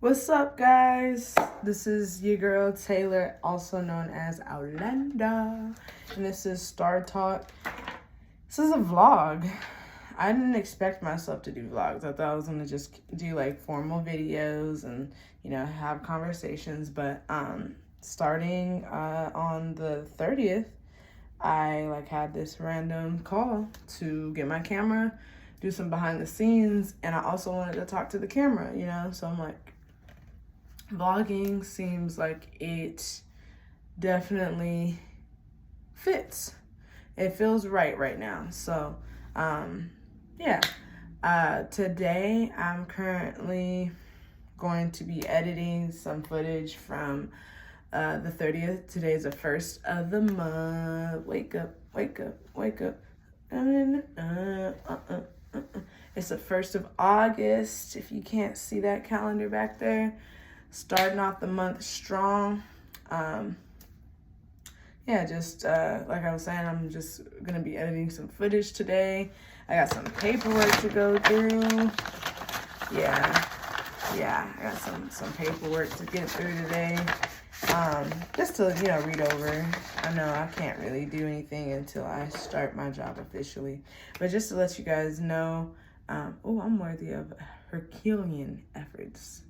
What's up, guys? This is your girl Taylor, also known as Aulenda, and this is Star Talk. This is a vlog. I didn't expect myself to do vlogs. I thought I was gonna just do like formal videos and have conversations. But starting on the 30th, I had this random call to get my camera, do some behind the scenes, and I also wanted to talk to the camera. So I'm like, vlogging seems like it definitely fits. It feels right now. So, yeah. Today I'm currently going to be editing some footage from the 30th. Today's the 1st of the month. Wake up, wake up, wake up. It's the 1st of August, if you can't see that calendar back there. Starting off the month strong. Just like I was saying, I'm just gonna be editing some footage today. I got some paperwork to go through. Yeah, I got some paperwork to get through today. Just to read over. I know I can't really do anything until I start my job officially, but just to let you guys know, I'm worthy of Herculean efforts.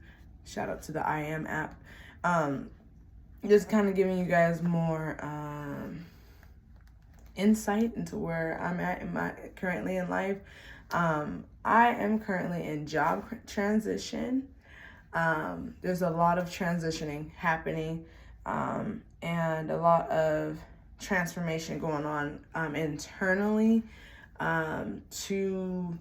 Shout out to the I Am app. Just kind of giving you guys more insight into where I'm at currently in life. I am currently in job transition. There's a lot of transitioning happening, and a lot of transformation going on internally to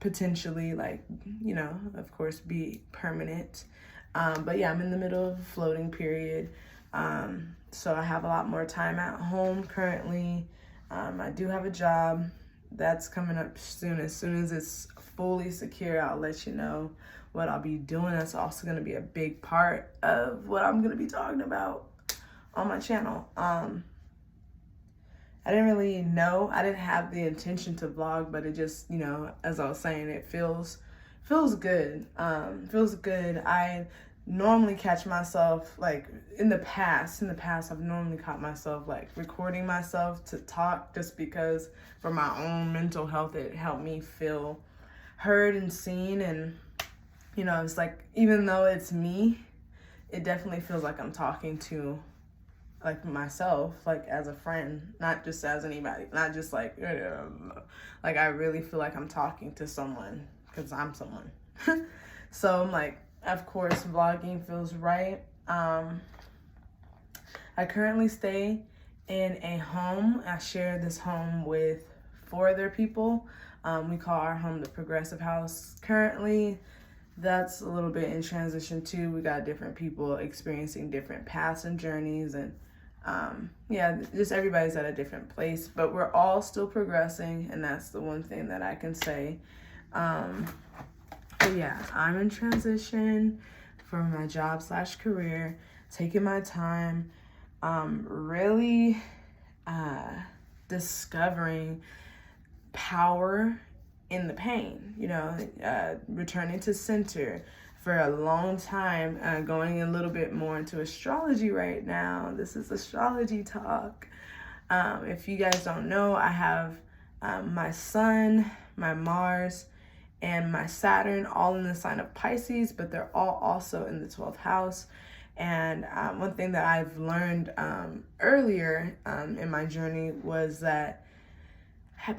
potentially of course be permanent. But yeah, I'm in the middle of a floating period. So I have a lot more time at home currently. I do have a job that's coming up soon. As soon as it's fully secure, I'll let you know what I'll be doing. That's also going to be a big part of what I'm going to be talking about on my channel. I didn't really know. I didn't have the intention to vlog, but it just, as I was saying, it feels good. Feels good. I normally catch myself in the past, I've normally caught myself recording myself to talk just because for my own mental health, it helped me feel heard and seen. And, it's even though it's me, it definitely feels like I'm talking to myself, as a friend, not just as anybody, not just I really feel like I'm talking to someone because I'm someone. So I'm of course, vlogging feels right. I currently stay in a home. I share this home with 4 other people. We call our home the Progressive House. Currently, that's a little bit in transition too. We got different people experiencing different paths and journeys, and just everybody's at a different place, but we're all still progressing, and that's the one thing that I can say. But yeah, I'm in transition for my job / career, taking my time, really discovering power in the pain, returning to center. For a long time, going a little bit more into astrology right now. This is astrology talk. If you guys don't know, I have my Sun, my Mars, and my Saturn all in the sign of Pisces, but they're all also in the 12th house. And one thing that I've learned earlier in my journey was that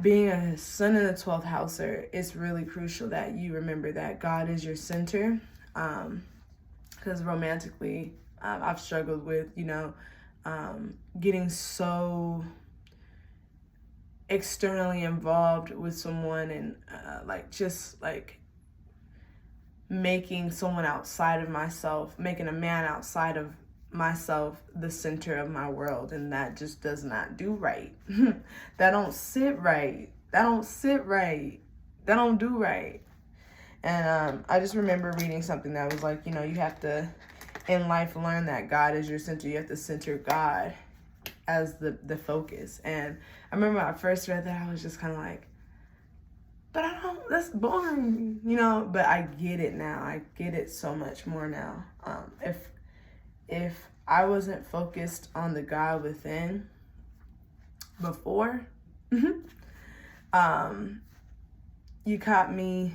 being a Sun in the 12th houser, it's really crucial that you remember that God is your center. Because romantically, I've struggled with, getting so externally involved with someone and making someone outside of myself, making a man outside of myself the center of my world, and that just does not do right. That don't sit right. That don't do right. And I just remember reading something that was you have to, in life, learn that God is your center. You have to center God as the focus. And I remember when I first read that, I was just kind of but I don't, that's boring, you know, but I get it now. I get it so much more now. If I wasn't focused on the God within before, you caught me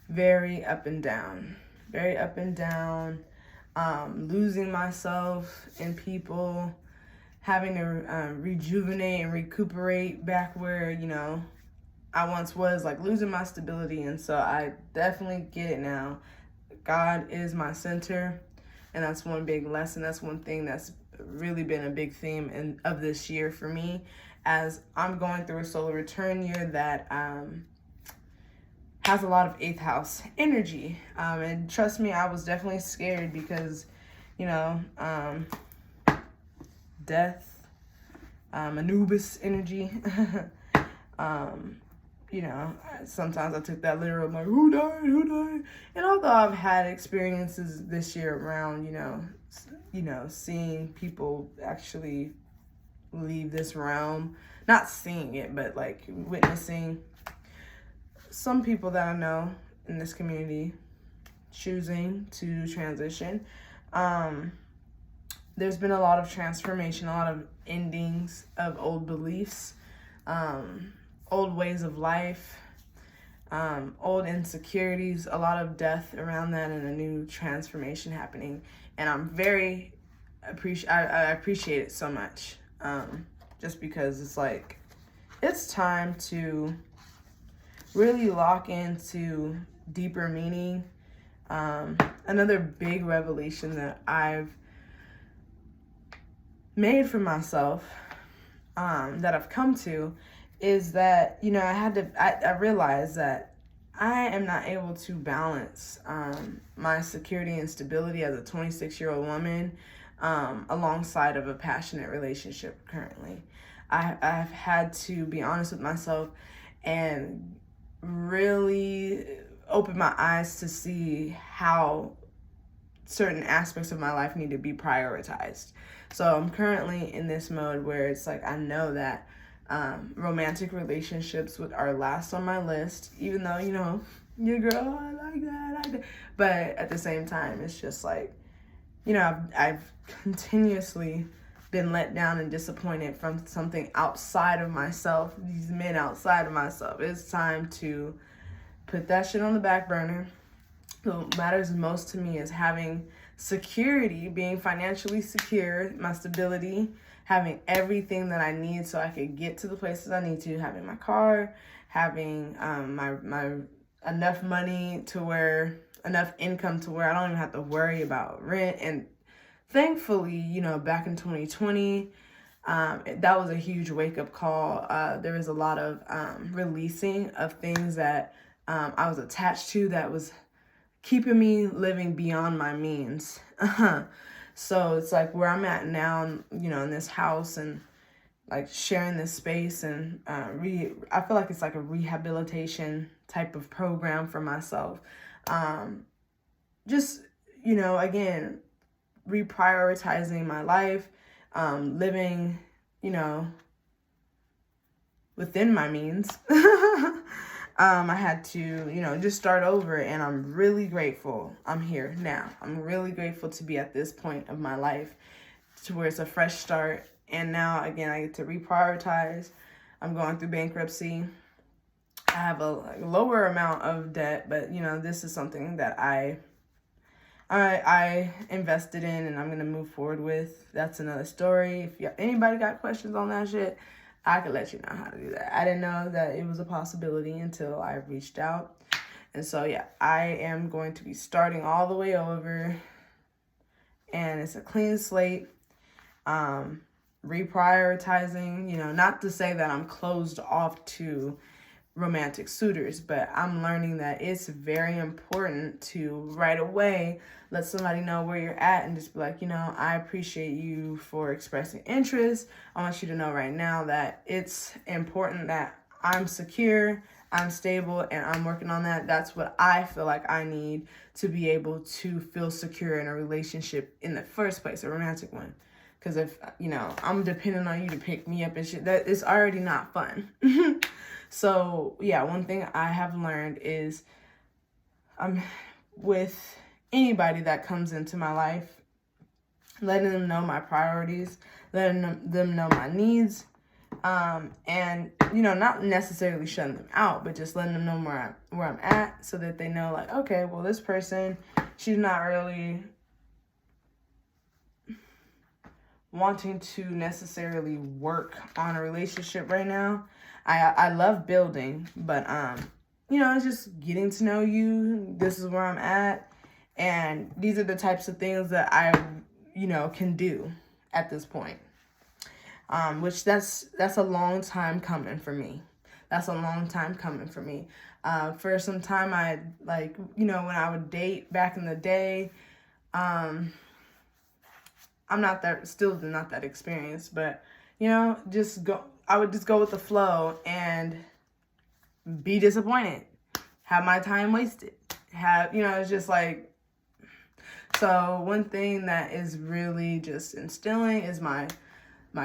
very up and down, losing myself in people, having to rejuvenate and recuperate back where, you know, I once was, like losing my stability. And so I definitely get it now. God is my center, and that's one big lesson. That's one thing that's really been a big theme of this year for me, as I'm going through a solar return year that has a lot of 8th house energy. And trust me, I was definitely scared because, you know, death, Anubis energy. You know, sometimes I took that literal, I'm like, who died? And although I've had experiences this year around, you know, seeing people actually leave this realm, not seeing it, but like witnessing some people that I know in this community choosing to transition. There's been a lot of transformation, a lot of endings of old beliefs, old ways of life, old insecurities, a lot of death around that, and a new transformation happening. And I'm very I appreciate it so much, just because it's like, it's time to really lock into deeper meaning. Another big revelation that I've made for myself, that I've come to, is that, you know, I realized that I am not able to balance my security and stability as a 26-year-old woman alongside of a passionate relationship currently. I've had to be honest with myself and really open my eyes to see how certain aspects of my life need to be prioritized. So I'm currently in this mode where it's like, I know that romantic relationships are last on my list, even though, you know, your girl, I like that. But at the same time, it's just like, you know, I've continuously been let down and disappointed from something outside of myself, these men outside of myself. It's time to put that shit on the back burner. What matters most to me is having security, being financially secure, my stability, having everything that I need so I could get to the places I need to, having my car, having my enough money to where, enough income to where I don't even have to worry about rent. And thankfully, you know, back in 2020, that was a huge wake-up call. There was a lot of releasing of things that I was attached to that was keeping me living beyond my means. So it's like where I'm at now, you know, in this house and like sharing this space, and I feel like it's like a rehabilitation type of program for myself. Just, you know, again, reprioritizing my life, living, you know, within my means. I had to, you know, just start over, and I'm really grateful I'm here now. I'm really grateful to be at this point of my life to where it's a fresh start. And now, again, I get to reprioritize. I'm going through bankruptcy. I have a lower amount of debt, but, you know, this is something that I invested in and I'm going to move forward with. That's another story. If anybody got questions on that shit, I could let you know how to do that. I didn't know that it was a possibility until I reached out. And so, yeah, I am going to be starting all the way over. And it's a clean slate. Reprioritizing, you know, not to say that I'm closed off to romantic suitors, but I'm learning that it's very important to right away let somebody know where you're at and just be like, you know, I appreciate you for expressing interest. I want you to know right now that it's important that I'm secure, I'm stable, and I'm working on that. That's what I feel like I need to be able to feel secure in a relationship in the first place, a romantic one. Because if, you know, I'm depending on you to pick me up and shit, that is already not fun. So yeah, one thing I have learned is with anybody that comes into my life, letting them know my priorities, letting them know my needs, and not necessarily shutting them out, but just letting them know where I'm at, so that they know, like, okay, well, this person, she's not really wanting to necessarily work on a relationship right now. I love building, but it's just getting to know you. This is where I'm at, and these are the types of things that I can do at this point. Which that's a long time coming for me. That's a long time coming for me. For some time, I when I would date back in the day, I'm not that experienced, but I would just go with the flow and be disappointed, have my time wasted, it's just like, so one thing that is really just instilling is my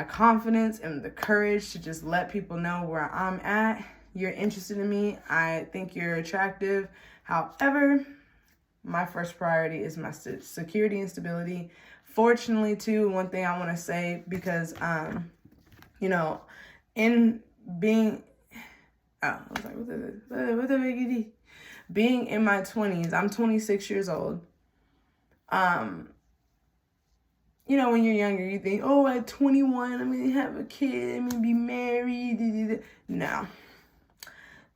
confidence and the courage to just let people know where I'm at. You're interested in me. I think you're attractive. However, my first priority is my security and stability. Fortunately, too, one thing I want to say, because, in being, I was like, what the big being in my 20s, I'm 26 years old. When you're younger, you think, oh, at 21, I'm going to have a kid, I'm going to be married. No.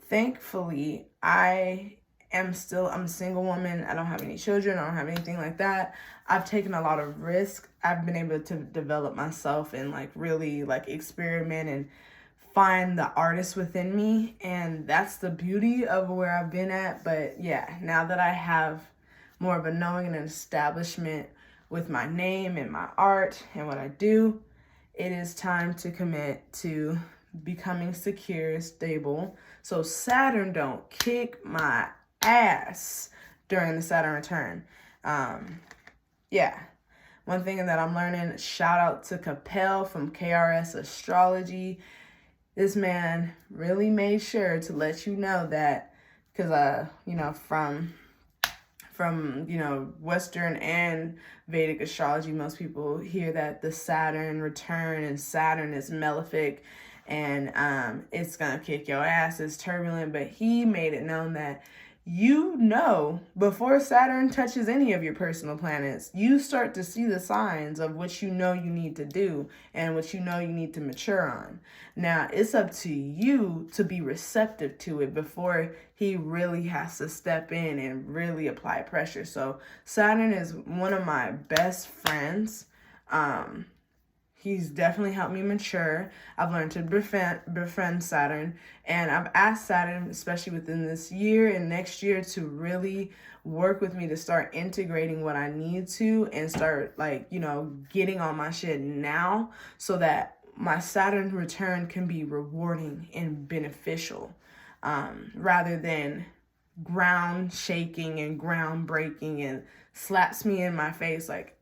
Thankfully, I'm a single woman. I don't have any children. I don't have anything like that. I've taken a lot of risk. I've been able to develop myself and really experiment and find the artist within me. And that's the beauty of where I've been at. But yeah, now that I have more of a knowing and an establishment with my name and my art and what I do, it is time to commit to becoming secure, stable, so Saturn don't kick my ass during the Saturn return. One thing that I'm learning, shout out to Capel from KRS Astrology. This man really made sure to let you know that, because from Western and Vedic astrology, most people hear that the Saturn return, and Saturn is malefic, and it's gonna kick your ass, it's turbulent. But he made it known that before Saturn touches any of your personal planets, you start to see the signs of what you need to do and what you need to mature on. Now, it's up to you to be receptive to it before he really has to step in and really apply pressure. So Saturn is one of my best friends. He's definitely helped me mature. I've learned to befriend Saturn. And I've asked Saturn, especially within this year and next year, to really work with me to start integrating what I need to and start, getting on my shit now, so that my Saturn return can be rewarding and beneficial, rather than ground shaking and ground breaking and slaps me in my face. Like,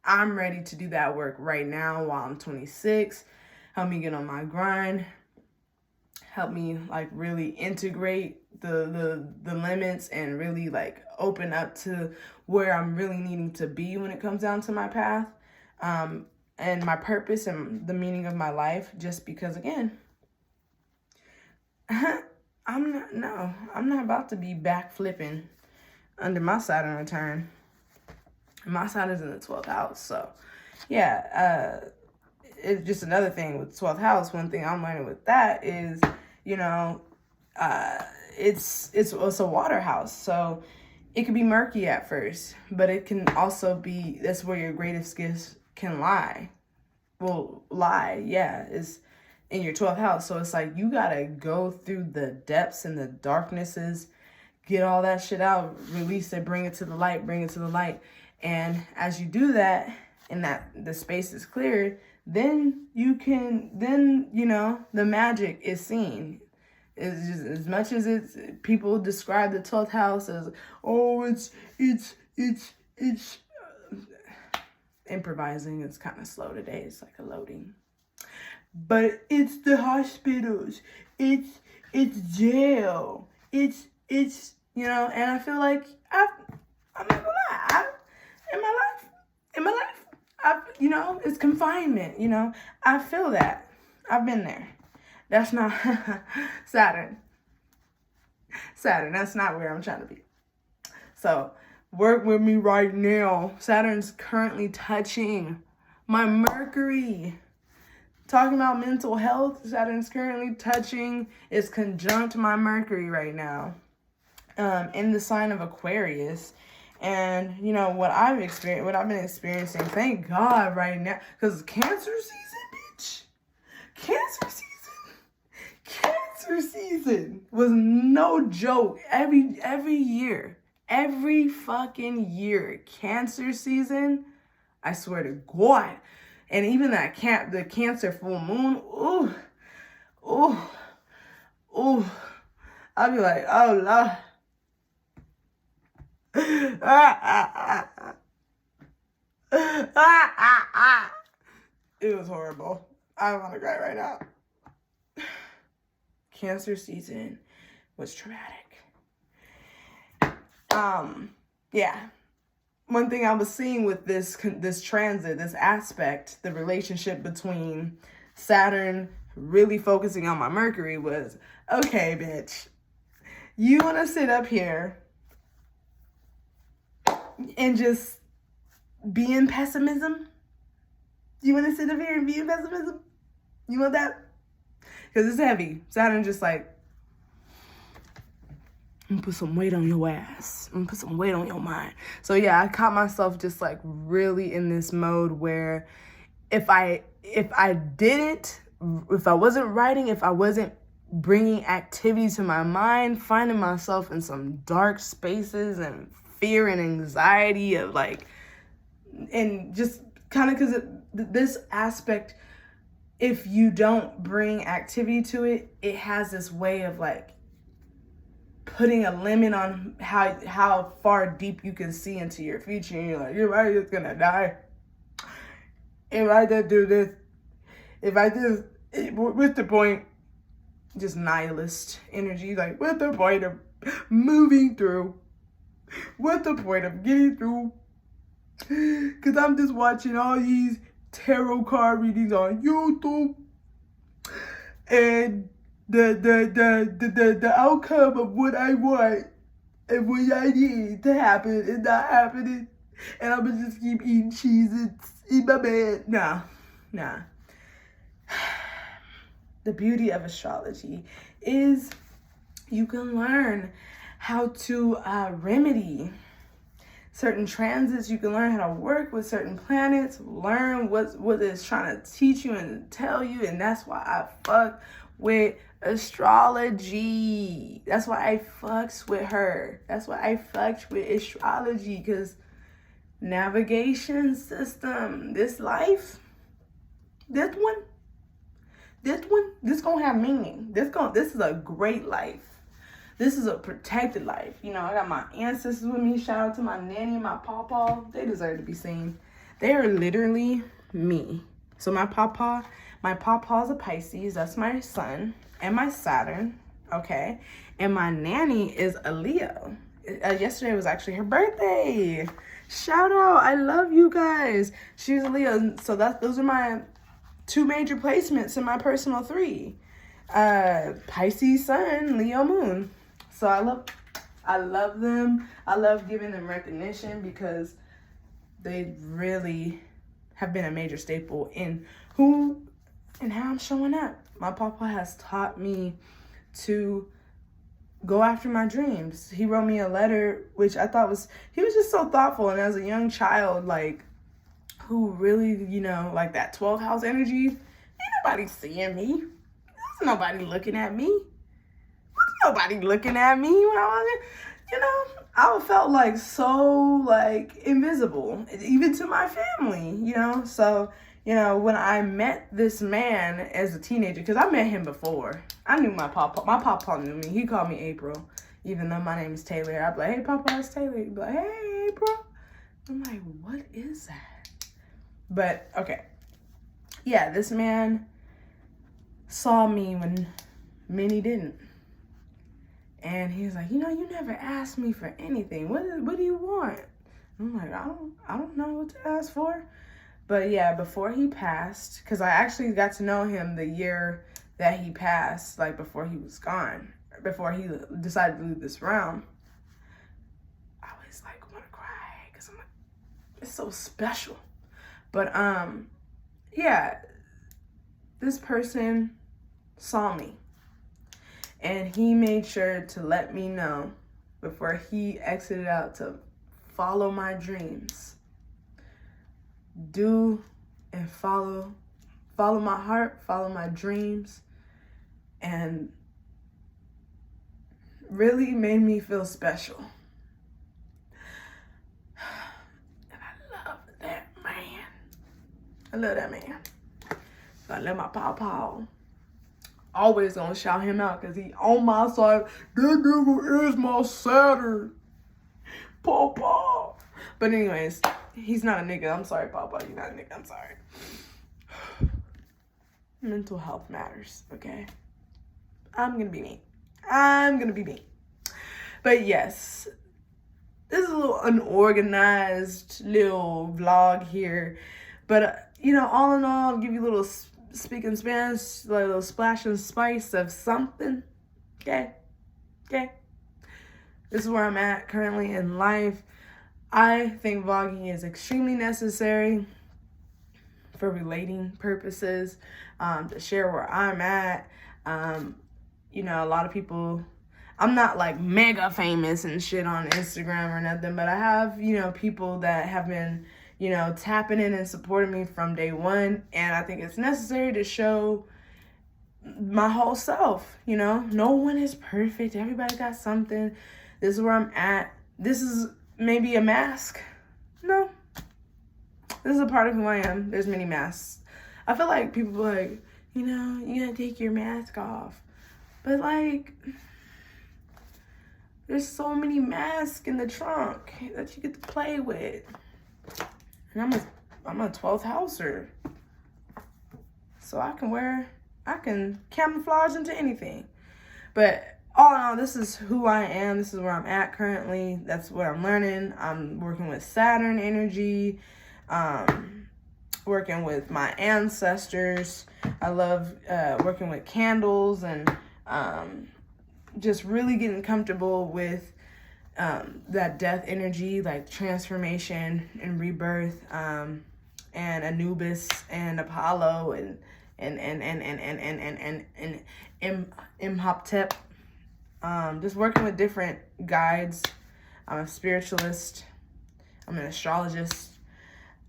I'm ready to do that work right now while I'm 26. Help me get on my grind. Help me really integrate the limits and really open up to where I'm really needing to be when it comes down to my path, and my purpose and the meaning of my life. Just because, again, I'm not about to be backflipping under my Saturn return. My Saturn's in the 12th house, so yeah, it's just another thing with 12th house. One thing I'm learning with that is, it's a water house, so it can be murky at first, but it can also be, that's where your greatest gifts can lie. Is in your 12th house. So it's you gotta go through the depths and the darknesses, get all that shit out, release it, bring it to the light. And as you do that, and that the space is cleared, then the magic is seen. It's just, as much as people describe the 12th house as, oh, it's improvising. It's kind of slow today. It's like a loading. but it's the hospitals, it's jail, it's you know. And I feel like I'm not gonna lie, in my life, you know, it's confinement. You know, I feel that. I've been there. That's not Saturn. That's not where I'm trying to be. So work with me right now. Saturn's currently touching my Mercury. Talking about mental health, Saturn's currently touching, is conjunct my Mercury right now, in the sign of Aquarius. And you know what I've been experiencing, thank God right now, because Cancer season, bitch. Cancer season was no joke. Every year, every fucking year, Cancer season, I swear to God. And even the Cancer full moon, I'll be like, oh Lord. It was horrible. I want to cry right now. Cancer season was traumatic. Yeah. One thing I was seeing with this transit, this aspect, the relationship between Saturn really focusing on my Mercury was, okay, bitch, you want to sit up here and just be in pessimism? You want to sit up here and be in pessimism? You want that? Because it's heavy. Saturn just like, I'm gonna put some weight on your ass. I'm gonna put some weight on your mind. So yeah, I caught myself just like really in this mode where if I wasn't writing, if I wasn't bringing activity to my mind, finding myself in some dark spaces and fear and anxiety of like, and just kind of because this aspect, if you don't bring activity to it, it has this way of like putting a limit on how far deep you can see into your future. And you're like, if I just gonna die, if I just do this, what's the point? Just nihilist energy. Like, what's the point of moving through? What's the point of getting through? Because I'm just watching all these tarot card readings on YouTube, and the outcome of what I want and what I need to happen is not happening, and I'm gonna just keep eating cheese and in my bed. Nah. The beauty of astrology is you can learn how to remedy certain transits. You can learn how to work with certain planets, learn what it's trying to teach you and tell you. And that's why I fuck with astrology. That's why I fucks with her. That's why I fucked with astrology, because navigation system, this life, this gonna have meaning. This is a great life. This is a protected life. You know, I got my ancestors with me. Shout out to my nanny and my pawpaw. They deserve to be seen. They are literally me. So my pawpaw's a Pisces. That's my sun and my Saturn. Okay. And my nanny is a Leo. Yesterday was actually her birthday. Shout out. I love you guys. She's a Leo. So those are my 2 major placements in my personal 3. Pisces sun, Leo moon. So I love them. I love giving them recognition because they really have been a major staple in who and how I'm showing up. My papa has taught me to go after my dreams. He wrote me a letter, which I thought he was just so thoughtful. And as a young child, like, who really, you know, like that 12th house energy, ain't nobody seeing me. There's nobody looking at me. Nobody looking at me when I was, you know, I felt like so like invisible, even to my family, you know. So, you know, when I met this man as a teenager, because I met him before, I knew my papa knew me. He called me April, even though my name is Taylor. I'd be like, hey, Papa, it's Taylor. He'd be like, hey, April. I'm like, what is that? But, okay. Yeah, this man saw me when many didn't. And he was like, you never asked me for anything. What do you want? I'm like, I don't know what to ask for. But yeah, before he passed, because I actually got to know him the year that he passed, like before he was gone, before he decided to leave this realm. I always like want to cry because I'm like, it's so special. But yeah, this person saw me. And he made sure to let me know before he exited out to follow my dreams. Do and follow my heart, follow my dreams. And really made me feel special. And I love that man. I love that man. So I love my pawpaw. Always gonna shout him out because he on my side. That nigga is my Saturn. Pawpaw. But anyways, he's not a nigga. I'm sorry, Pawpaw. You're not a nigga. I'm sorry. Mental health matters, okay? I'm gonna be me. But yes, this is a little unorganized little vlog here. But, all in all, I'll give you a little speaking Spanish, like a little splash and spice of something. Okay. This is where I'm at currently in life. I think vlogging is extremely necessary for relating purposes, to share where I'm at. A lot of people, I'm not like mega famous and shit on Instagram or nothing, but I have, people that have been tapping in and supporting me from day one. And I think it's necessary to show my whole self, No one is perfect. Everybody got something. This is where I'm at. This is maybe a mask. No. This is a part of who I am. There's many masks. I feel like people are like, you gotta take your mask off. But like, there's so many masks in the trunk that you get to play with. And I'm a 12th houser. So I can camouflage into anything. But all in all, this is who I am. This is where I'm at currently. That's what I'm learning. I'm working with Saturn energy, working with my ancestors. I love working with candles and just really getting comfortable with that death energy, like transformation and rebirth, and Anubis and Apollo and Imhotep. Just working with different guides. I'm a spiritualist. I'm an astrologist.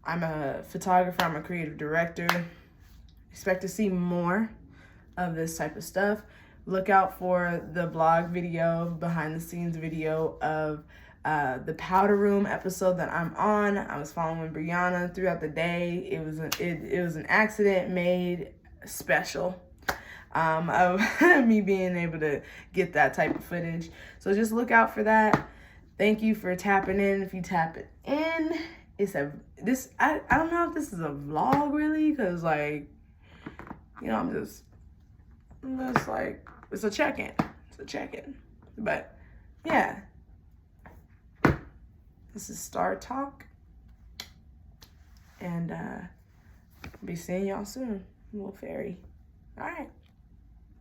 I'm a photographer. I'm a creative director. Expect to see more of this type of stuff. Look out for the blog video, behind the scenes video of the powder room episode that I'm on. I was following Brianna throughout the day. It was an accident made special of me being able to get that type of footage. So just look out for that. Thank you for tapping in. If you tap it in, I don't know if this is a vlog really, because like, I'm just like, it's a check-in. But yeah, this is Star Talk, and be seeing y'all soon, little fairy. All right.